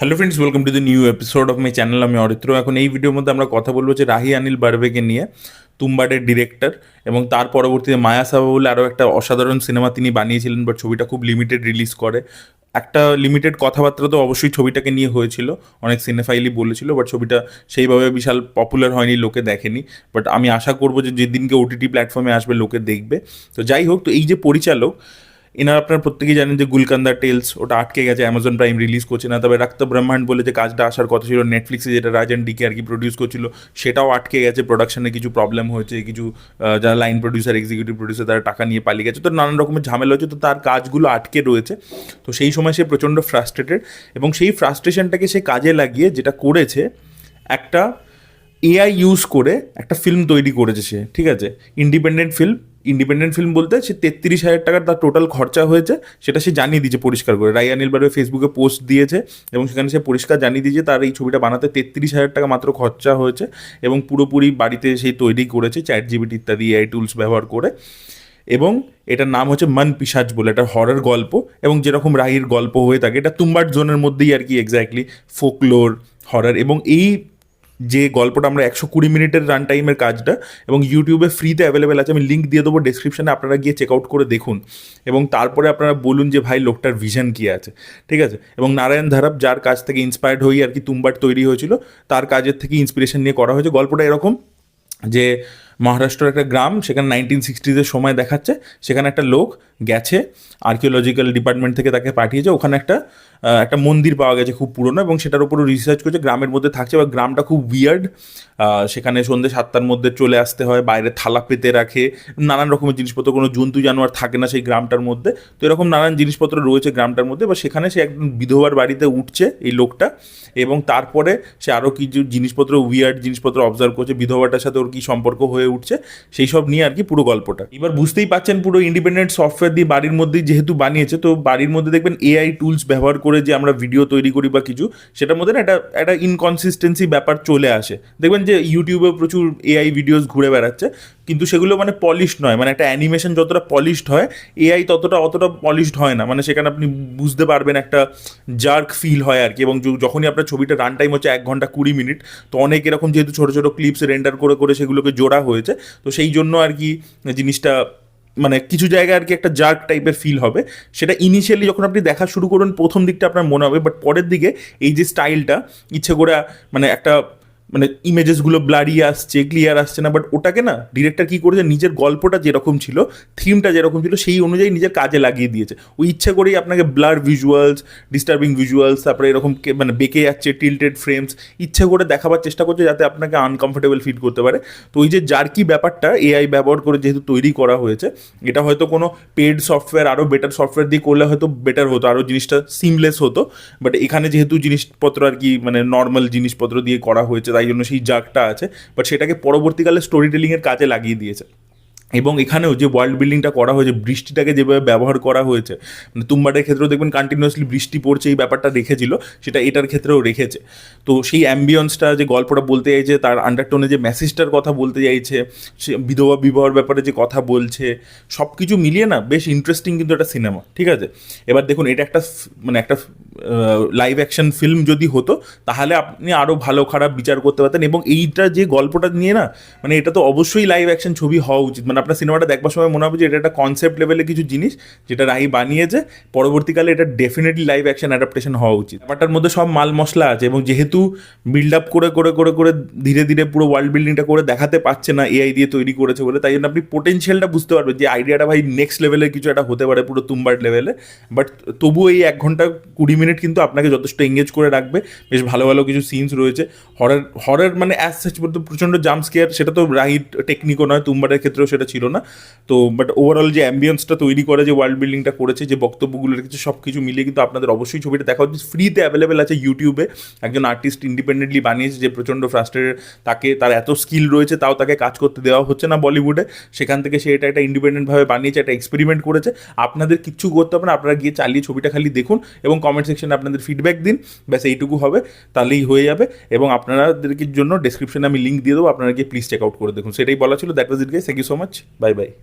Hello friends, welcome to the new episode of my channel. আমি অরিত্র। এখন এই ভিডিওর মধ্যে আমরা কথা বলবো যে রাহি অনিল বার্বেকে নিয়ে, তুম্বাডের ডিরেক্টর, এবং তার পরবর্তীতে মায়া সাবা বলে আরও একটা অসাধারণ সিনেমা তিনি বানিয়েছিলেন, বাট ছবিটা খুব লিমিটেড রিলিজ করে। একটা লিমিটেড কথাবার্তা তো অবশ্যই ছবিটাকে নিয়ে হয়েছিল, অনেক সিনেফাইলি বলেছিল, বাট ছবিটা সেইভাবে বিশাল পপুলার হয়নি, লোকে দেখেনি। বাট আমি আশা করবো যে যেদিনকে ওটিটি প্ল্যাটফর্মে আসবে লোকে দেখবে। তো যাই হোক, তো এই যে পরিচালক, এনারা আপনারা প্রত্যেকেই জানেন যে গুলকান্দা টেলস ওটা আটকে গেছে, অ্যামাজন প্রাইম রিলিজ করছে না। তবে রক্ত ব্রহ্মাণ্ড বলে যে কাজটা আসার কথা ছিল নেটফ্লিক্সে, যেটা রাজন ডিকে আর কি প্রডিউস করছিল, সেটাও আটকে গেছে। প্রোডাকশনে কিছু প্রবলেম হয়েছে, কিছু যারা লাইন প্রডিউসার, এক্সিকিউটিভ প্রডিউসার, তারা টাকা নিয়ে পালিয়ে গেছে, তো নানান রকমের ঝামেলা হচ্ছে, তো তার কাজগুলো আটকে রয়েছে। তো সেই সময় সে প্রচণ্ড ফ্রাস্ট্রেটেড, এবং সেই ফ্রাস্ট্রেশনটাকে সে কাজে লাগিয়ে যেটা করেছে, একটা এআই ইউজ করে একটা ফিল্ম তৈরি করেছে সে। ঠিক আছে, ইন্ডিপেন্ডেন্ট ফিল্ম বলতে সে 33,000 টাকার তার টোটাল খরচা হয়েছে, সেটা সে জানিয়ে দিয়েছে পরিষ্কার করে। রাই অনিল বার্বে ফেসবুকে পোস্ট দিয়েছে, এবং সেখানে সে পরিষ্কার জানিয়ে দিয়েছে তার এই ছবিটা বানাতে 33,000 টাকা মাত্র খরচা হয়েছে, এবং পুরোপুরি বাড়িতে সেই তৈরি করেছে চ্যাট জিপিটি ইত্যাদি এআই টুলস ব্যবহার করে। এবং এটার নাম হচ্ছে মন পিশাচ বলে, এটা হরর গল্প, এবং যেরকম রাহির গল্প হয়ে থাকে, এটা তুম্বার জোনের মধ্যেই আর কি, এক্স্যাক্টলি ফোকলোর, হরর। এবং এই যে গল্পটা, আমরা 120 মিনিটের রান টাইমের কাজটা, এবং ইউটিউবে ফ্রিতে অ্যাভেলেবেল আছে, আমি লিঙ্ক দিয়ে দেবো ডেসক্রিপশানে, আপনারা গিয়ে চেক আউট করে দেখুন, এবং তারপরে আপনারা বলুন যে ভাই লোকটার ভিশন কী আছে। ঠিক আছে, এবং নারায়ণ ধারাপ, যার কাছ থেকে ইন্সপায়ার্ড হয়ে আর কি তুম্বার তৈরি হয়েছিল, তার কাজের থেকে ইন্সপিরেশন নিয়ে করা হয়েছে। গল্পটা এরকম যে মহারাষ্ট্রের একটা গ্রাম, সেখানে 1960s সময় দেখাচ্ছে, সেখানে একটা লোক গেছে, আর্কিওলজিক্যাল ডিপার্টমেন্ট থেকে তাকে পাঠিয়েছে, ওখানে একটা মন্দির পাওয়া গেছে খুব পুরনো, এবং সেটার উপরও রিসার্চ করছে, গ্রামের মধ্যে থাকছে, বা গ্রামটা খুব উইয়ার্ড। সেখানে সন্ধ্যে 7টার মধ্যে চলে আসতে হয়, বাইরে থালা পেতে রাখে, নানান রকমের জিনিসপত্র, কোনো জন্তু জানোয়ার থাকে না সেই গ্রামটার মধ্যে। তো এরকম নানান জিনিসপত্র রয়েছে গ্রামটার মধ্যে, বা সেখানে সে একজন বিধবার বাড়িতে উঠছে এই লোকটা, এবং তারপরে সে আরও কিছু জিনিসপত্র, উইয়ার্ড জিনিসপত্র অবজার্ভ করছে, বিধবাটার সাথে ওর কী সম্পর্ক হয়ে উঠছে, সেই সব নিয়ে আর কি পুরো গল্পটা। এবার বুঝতেই পাচ্ছেন, পুরো ইন্ডিপেন্ডেন্ট সফটওয়্যার দিয়ে বাড়ির মধ্যেই যেহেতু বানিয়েছে, তো বাড়ির মধ্যে দেখবেন এআই টুলস ব্যবহার করে যে আমরা ভিডিও তৈরি করি বা কিছু, সেটার মধ্যে না একটা ইনকনসিস্টেন্সি ব্যাপার চলে আসে। দেখবেন যে ইউটিউবে প্রচুর এআই ভিডিওস ঘুরে বেড়াচ্ছে, কিন্তু সেগুলো মানে পলিশড নয়, মানে একটা অ্যানিমেশন যতটা পলিশড হয়, এআই অতটা পলিশড হয় না। মানে সেখানে আপনি বুঝতে পারবেন একটা জার্ক ফিল হয় আর কি। এবং যখনই আপনার ছবিটা রান টাইম হচ্ছে 1 ঘন্টা 20 মিনিট, তো অনেক এরকম যেহেতু ছোটো ছোটো ক্লিপস রেন্ডার করে করে সেগুলোকে জোড়া হয়েছে, তো সেই জন্য আর কি জিনিসটা মানে কিছু জায়গায় আর কি একটা জার্ক টাইপের ফিল হবে। সেটা ইনিশিয়ালি যখন আপনি দেখা শুরু করুন, প্রথম দিকটা আপনার মনে হবে, বাট পরের দিকে এই যে স্টাইলটা ইচ্ছে করে, মানে একটা মানে ইমেজেসগুলো ব্লারি আসছে, ক্লিয়ার আসছে না, বাট ওটাকে না ডিরেক্টর কী করেছে, নিজের গল্পটা যেরকম ছিল, থিমটা যেরকম ছিল, সেই অনুযায়ী নিজের কাজে লাগিয়ে দিয়েছে। ওই ইচ্ছা করেই আপনাকে ব্লার ভিজুয়ালস, ডিস্টার্বিং ভিজুয়ালস, তারপরে এরকম মানে বেঁকে যাচ্ছে টিল্টেড ফ্রেমস, ইচ্ছে করে দেখাবার চেষ্টা করছে যাতে আপনাকে আনকমফোর্টেবল ফিল করতে পারে। তো ওই যে জার্কি ব্যাপারটা এআই ব্যবহার করে যেহেতু তৈরি করা হয়েছে, এটা হয়তো কোনো পেড সফটওয়্যার, আরও বেটার সফটওয়্যার দিয়ে করলে হয়তো বেটার হতো, আরও জিনিসটা সিমলেস হতো। বাট এখানে যেহেতু জিনিসপত্র আর কি মানে নর্মাল জিনিসপত্র দিয়ে করা হয়েছে, তাই জন্য সেই জাগটা আছে, বাট সেটাকে পরবর্তীকালে স্টোরি টেলিংয়ের কাজে লাগিয়ে দিয়েছে। এবং এখানেও যে ওয়ার্ল্ড বিল্ডিংটা করা হয়েছে, বৃষ্টিটাকে যেভাবে ব্যবহার করা হয়েছে, মানে তুম্বাডের ক্ষেত্রেও দেখবেন কন্টিনিউয়াসলি বৃষ্টি পড়ছে, এই ব্যাপারটা রেখেছিল, সেটা এটার ক্ষেত্রেও রেখেছে। তো সেই অ্যাম্বিয়ন্সটা, যে গল্পটা বলতে চাইছে, তার আন্ডারটোনে যে মেসেজটার কথা বলতে চাইছে, সে বিধবা বিবাহর ব্যাপারে যে কথা বলছে, সব কিছু মিলিয়ে না বেশ ইন্টারেস্টিং কিন্তু একটা সিনেমা। ঠিক আছে, এবার দেখুন, এটা একটা মানে একটা লাইভ অ্যাকশন ফিল্ম যদি হতো, তাহলে আপনি আরও ভালো খারাপ বিচার করতে পারতেন। এবং এইটা যে গল্পটা নিয়ে না, মানে এটা তো অবশ্যই লাইভ অ্যাকশন ছবি হওয়া উচিত। মানে আপনার সিনেমাটা দেখবার সময় মনে হবে যে এটা একটা কনসেপ্ট লেভেলে কিছু জিনিস যেটা রাহি বানিয়েছে, পরবর্তীকালে এটা ডেফিনেটলি লাইভ অ্যাকশন অ্যাডাপ্টেশন হওয়া উচিত। ব্যাপারটার মধ্যে সব মাল মশলা আছে, এবং যেহেতু বিল্ড আপ করে করে করে করে ধীরে ধীরে পুরো ওয়ার্ল্ড বিল্ডিংটা করে দেখাতে পারছে না এআই দিয়ে তৈরি করেছে বলে, তাই জন্য আপনি পোটেনশিয়ালটা বুঝতে পারবেন যে আইডিয়াটা ভাই নেক্সট লেভেলের কিছু একটা হতে পারে, পুরো তুম্বার লেভেলে। বাট তবুও এই 1 ঘন্টা 20 মিনিট কিন্তু আপনাকে যথেষ্ট এঙ্গেজ করে রাখবে। বেশ ভালো ভালো কিছু সিনস রয়েছে, হরর মানে অ্যাজ সাচ বলতে প্রচণ্ড জাম্প স্কেয়ার, সেটা তো রাইট টেকনিকও নয়, তুম্বারের ক্ষেত্রেও সেটা ছিল না। তো বাট ওভারঅল যে অ্যাম্বিয়েন্সটা তৈরি করে, যে ওয়ার্ল্ড বিল্ডিংটা করেছে, যে বক্তব্যগুলো রেখেছে, সব কিছু মিলিয়ে কিন্তু আপনাদের অবশ্যই ছবিটা দেখা উচিত। ফ্রিতে অ্যাভেলেবেল আছে ইউটিউবে, একজন আর্টিস্ট ইন্ডিপেন্ডেন্টলি বানিয়েছে, যে প্রচণ্ড ফ্রাস্ট্রেটেড, তার এত স্কিল রয়েছে, তাও তাকে কাজ করতে দেওয়া হচ্ছে না বলিউডে। সেখান থেকে সে এটা একটা ইন্ডিপেন্ডেন্টভাবে বানিয়েছে, একটা এক্সপেরিমেন্ট করেছে। আপনাদের কিচ্ছু করতে হবে না, আপনারা গিয়ে চালিয়ে ছবিটা খালি দেখুন, এবং কমেন্ট সেকশনে আপনাদের ফিডব্যাক দিন, ব্যাস এইটুকু হবে, তাহলেই হয়ে যাবে। এবং আপনাদেরকে জন্য ডেসক্রিপশনে আমি লিঙ্ক দিয়ে দেবো, আপনারা গিয়ে প্লিজ চেক আউট করে দেখুন। সেটাই বলা ছিল। That was it guys, thank you so much, bye by.